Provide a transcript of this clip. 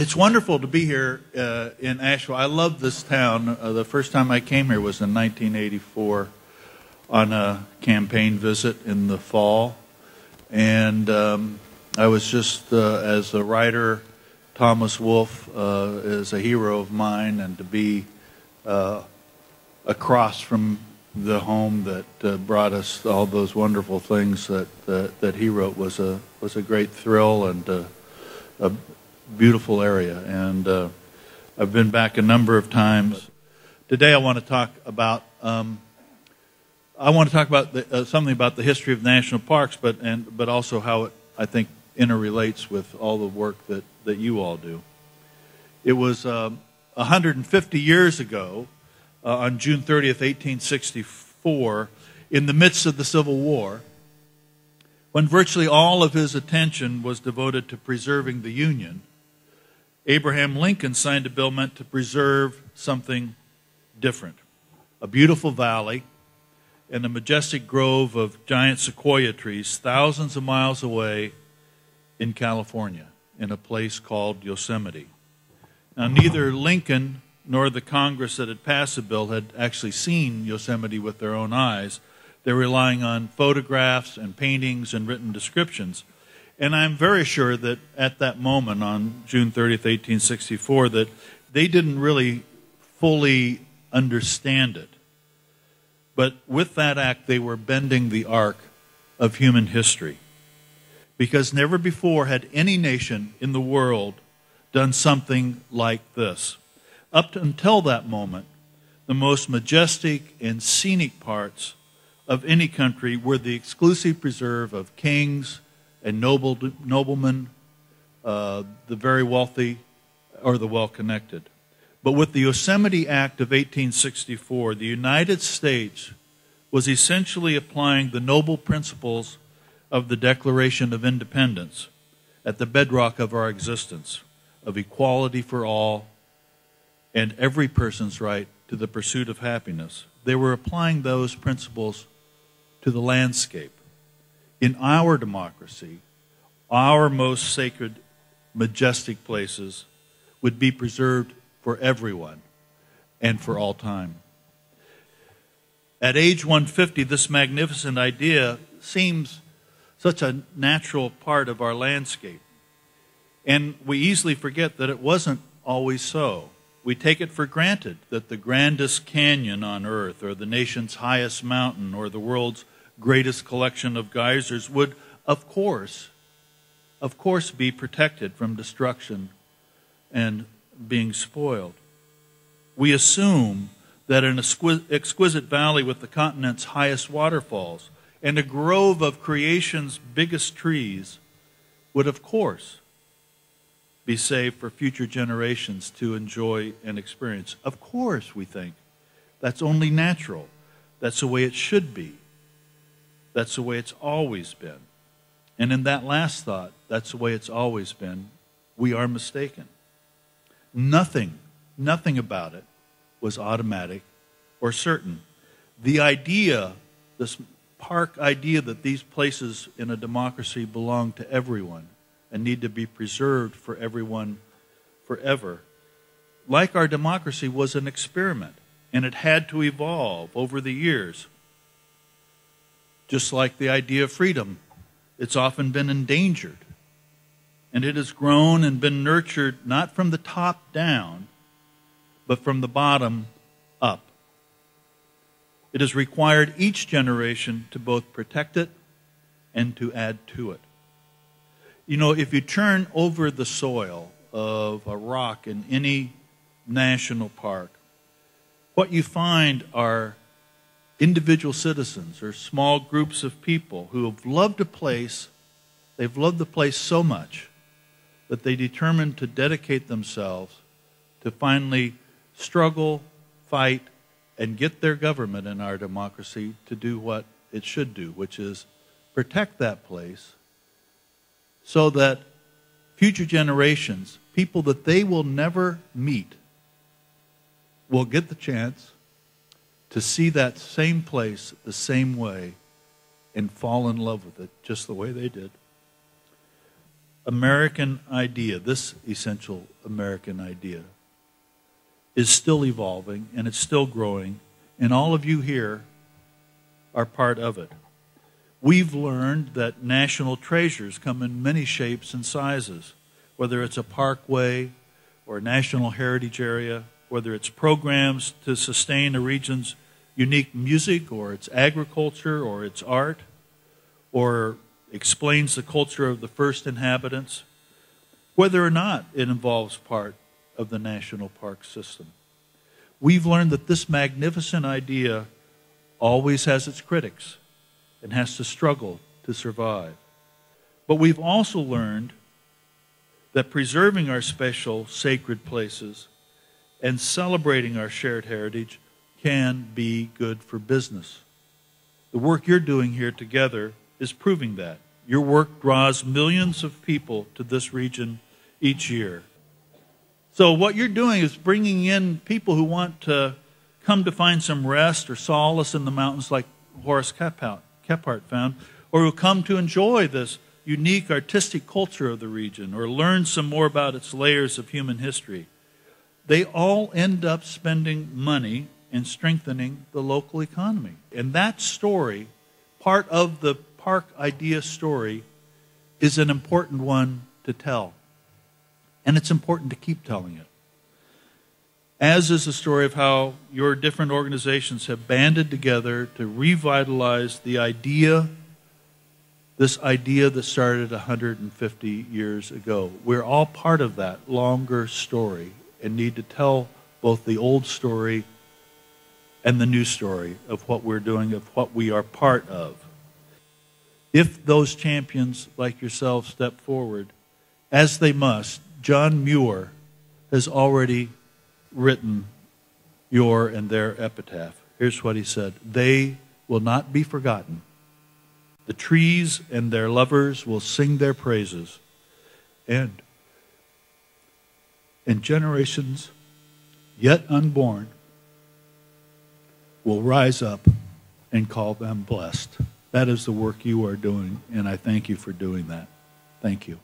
It's wonderful to be here in Asheville. I love this town. The first time I came here was in 1984 on a campaign visit in the fall. And I was just, as a writer, Thomas Wolfe is a hero of mine, and to be across from the home that brought us all those wonderful things that he wrote was a great thrill and a beautiful area. And I've been back a number of times. Today I want to talk about something about the history of national parks, but also how it, I think, interrelates with all the work that you all do. It was 150 years ago, on June 30th, 1864, in the midst of the Civil War, when virtually all of his attention was devoted to preserving the Union, Abraham Lincoln signed a bill meant to preserve something different. A beautiful valley and a majestic grove of giant sequoia trees thousands of miles away in California, in a place called Yosemite. Now, neither Lincoln nor the Congress that had passed the bill had actually seen Yosemite with their own eyes. They're relying on photographs and paintings and written descriptions. And I'm very sure that at that moment, on June 30th, 1864, that they didn't really fully understand it. But with that act, they were bending the arc of human history. Because never before had any nation in the world done something like this. Up until that moment, the most majestic and scenic parts of any country were the exclusive preserve of kings and noblemen, the very wealthy or the well-connected. But with the Yosemite Act of 1864, the United States was essentially applying the noble principles of the Declaration of Independence at the bedrock of our existence, of equality for all and every person's right to the pursuit of happiness. They were applying those principles to the landscape. In our democracy, our most sacred, majestic places would be preserved for everyone and for all time. At age 150, this magnificent idea seems such a natural part of our landscape. And we easily forget that it wasn't always so. We take it for granted that the grandest canyon on earth, or the nation's highest mountain, or the world's greatest collection of geysers would, of course, be protected from destruction and being spoiled. We assume that an exquisite valley with the continent's highest waterfalls and a grove of creation's biggest trees would, of course, be saved for future generations to enjoy and experience. Of course, we think. That's only natural. That's the way it should be. That's the way it's always been. And in that last thought, that's the way it's always been, we are mistaken. Nothing about it was automatic or certain. The idea, this park idea that these places in a democracy belong to everyone and need to be preserved for everyone forever, like our democracy, was an experiment, and it had to evolve over the years. Just like the idea of freedom, it's often been endangered, and it has grown and been nurtured not from the top down, but from the bottom up. It has required each generation to both protect it and to add to it. You know, if you turn over the soil of a rock in any national park, what you find are individual citizens or small groups of people who have loved a place. They've loved the place so much that they determined to dedicate themselves to finally struggle, fight, and get their government in our democracy to do what it should do, which is protect that place so that future generations, people that they will never meet, will get the chance to see that same place the same way and fall in love with it just the way they did. American idea, this essential American idea, is still evolving and it's still growing, and all of you here are part of it. We've learned that national treasures come in many shapes and sizes, whether it's a parkway or a national heritage area, whether it's programs to sustain a region's unique music or its agriculture or its art, or explains the culture of the first inhabitants, whether or not it involves part of the national park system. We've learned that this magnificent idea always has its critics and has to struggle to survive. But we've also learned that preserving our special sacred places and celebrating our shared heritage can be good for business. The work you're doing here together is proving that. Your work draws millions of people to this region each year. So what you're doing is bringing in people who want to come to find some rest or solace in the mountains like Horace Kephart found, or who come to enjoy this unique artistic culture of the region or learn some more about its layers of human history. They all end up spending money and strengthening the local economy. And that story, part of the park idea story, is an important one to tell. And it's important to keep telling it. As is the story of how your different organizations have banded together to revitalize the idea, this idea that started 150 years ago. We're all part of that longer story and need to tell both the old story and the new story of what we're doing, of what we are part of. If those champions like yourself step forward, as they must, John Muir has already written your and their epitaph. Here's what he said: "They will not be forgotten. The trees and their lovers will sing their praises, and generations yet unborn will rise up and call them blessed." That is the work you are doing, and I thank you for doing that. Thank you.